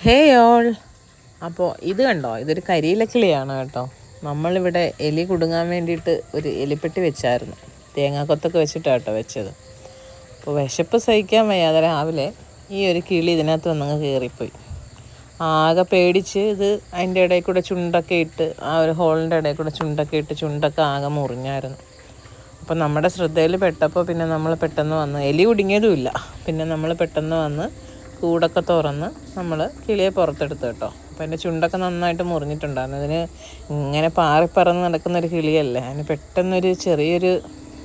ഹേ all. അപ്പോൾ ഇത് കണ്ടോ, ഇതൊരു കരിയില കിളിയാണ് കേട്ടോ. നമ്മളിവിടെ എലി കുടുങ്ങാൻ വേണ്ടിയിട്ട് ഒരു എലിപ്പെട്ടി വെച്ചായിരുന്നു. തേങ്ങാക്കൊത്തൊക്കെ വെച്ചിട്ടാണ് കേട്ടോ വെച്ചത്. അപ്പോൾ വിശപ്പ് സഹിക്കാൻ വയ്യാതെ രാവിലെ ഈ ഒരു കിളി ഇതിനകത്ത് വന്നങ്ങ് കയറിപ്പോയി. ആകെ പേടിച്ച് ഇത് അതിൻ്റെ ഇടയിൽ കൂടെ ചുണ്ടൊക്കെ ഇട്ട്, ആ ഒരു ഹോളിൻ്റെ ഇടയിൽ കൂടെ ചുണ്ടൊക്കെ ഇട്ട് ചുണ്ടൊക്കെ ആകെ മുറിഞ്ഞായിരുന്നു. അപ്പോൾ നമ്മുടെ ശ്രദ്ധയിൽ പെട്ടപ്പോൾ പിന്നെ നമ്മൾ പെട്ടെന്ന് വന്ന്, എലി കുടുങ്ങിയതുമില്ല, പിന്നെ നമ്മൾ പെട്ടെന്ന് വന്ന് കൂടൊക്കെ തുറന്ന് നമ്മൾ കിളിയെ പുറത്തെടുത്തു കേട്ടോ. അപ്പോൾ എൻ്റെ ചുണ്ടൊക്കെ നന്നായിട്ട് മുറിഞ്ഞിട്ടുണ്ടായിരുന്നു. അതിന് ഇങ്ങനെ പാറിപ്പറന്ന് നടക്കുന്നൊരു കിളിയല്ലേ, അതിന് പെട്ടെന്നൊരു ചെറിയൊരു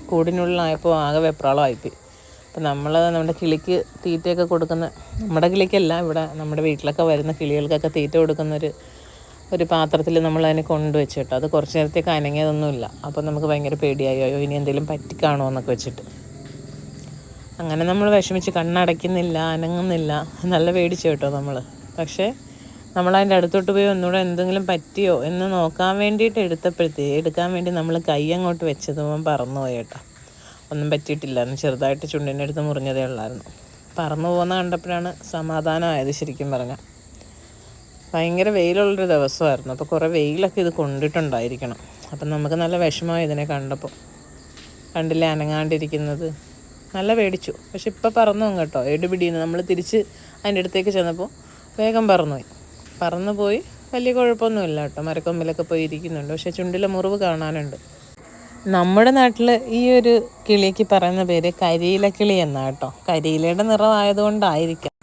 കൂടിനുള്ളിലായപ്പോൾ ആകെ വെപ്രാളമായിപ്പോയി. അപ്പോൾ നമ്മൾ നമ്മുടെ കിളിക്ക് തീറ്റയൊക്കെ കൊടുക്കുന്ന, നമ്മുടെ കിളിക്കല്ല, ഇവിടെ നമ്മുടെ വീട്ടിലൊക്കെ വരുന്ന കിളികൾക്കൊക്കെ തീറ്റ കൊടുക്കുന്നൊരു പാത്രത്തിൽ നമ്മൾ അതിനെ കൊണ്ടുവച്ച് കേട്ടോ. അത് കുറച്ച് നേരത്തേക്ക് അനങ്ങിയതൊന്നുമില്ല. അപ്പോൾ നമുക്ക് ഭയങ്കര പേടിയായോ, ഇനി എന്തെങ്കിലും പറ്റിക്കാണോ എന്നൊക്കെ വെച്ചിട്ട്. അങ്ങനെ നമ്മൾ വിഷമിച്ച് കണ്ണടയ്ക്കുന്നില്ല, അനങ്ങുന്നില്ല, നല്ല പേടിച്ചു കേട്ടോ നമ്മൾ. പക്ഷേ നമ്മളതിൻ്റെ അടുത്തോട്ട് പോയി ഒന്നുകൂടെ എന്തെങ്കിലും പറ്റിയോ എന്ന് നോക്കാൻ വേണ്ടിയിട്ട് എടുക്കാൻ വേണ്ടി നമ്മൾ കൈ അങ്ങോട്ട് വെച്ചതും പറന്നു പോയി കേട്ടോ. ഒന്നും പറ്റിയിട്ടില്ലായിരുന്നു, ചെറുതായിട്ട് ചുണ്ടിൻ്റെ അടുത്ത് മുറിഞ്ഞതേ ഉള്ളായിരുന്നു. പറന്നു പോകുന്ന കണ്ടപ്പോഴാണ് സമാധാനമായത് ശരിക്കും പറഞ്ഞാൽ. ഭയങ്കര വെയിലുള്ളൊരു ദിവസമായിരുന്നു. അപ്പോൾ കുറേ വെയിലൊക്കെ ഇത് കൊണ്ടിട്ടുണ്ടായിരിക്കണം. അപ്പം നമുക്ക് നല്ല വിഷമമായി ഇതിനെ കണ്ടപ്പോൾ. കണ്ടില്ലേ അനങ്ങാണ്ടിരിക്കുന്നത്, നല്ല പേടിച്ചു. പക്ഷെ ഇപ്പം പറന്നു പോകും കേട്ടോ. എടുപിടിയെന്ന് നമ്മൾ തിരിച്ച് അതിൻ്റെ അടുത്തേക്ക് ചെന്നപ്പോൾ വേഗം പറന്നുപോയി. വലിയ കുഴപ്പമൊന്നുമില്ല കേട്ടോ. മരക്കൊമ്പിലൊക്കെ പോയി ഇരിക്കുന്നുണ്ട്. പക്ഷേ ചുണ്ടിലെ മുറിവ് കാണാനുണ്ട്. നമ്മുടെ നാട്ടിൽ ഈ ഒരു കിളിക്ക് പറയുന്ന പേര് കരിയില കിളി എന്നാണ് കേട്ടോ. കരിയിലയുടെ നിറമായതുകൊണ്ടായിരിക്കാം.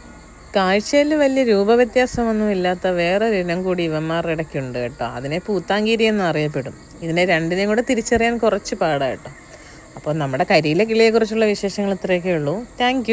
കാഴ്ചയിൽ വലിയ രൂപവ്യത്യാസമൊന്നും ഇല്ലാത്ത വേറൊരു ഇനം കൂടി ഇവന്മാരുടെ ഇടയ്ക്കുണ്ട് കേട്ടോ. അതിനെ പൂത്താങ്കിരി എന്ന് അറിയപ്പെടും. ഇതിനെ രണ്ടിനെയും കൂടെ തിരിച്ചറിയാൻ കുറച്ച് പാടാണ് കേട്ടോ. അപ്പോൾ നമ്മുടെ കരിയില കിളിയെക്കുറിച്ചുള്ള വിശേഷങ്ങൾ ഇത്രയൊക്കെ ഉള്ളൂ. താങ്ക്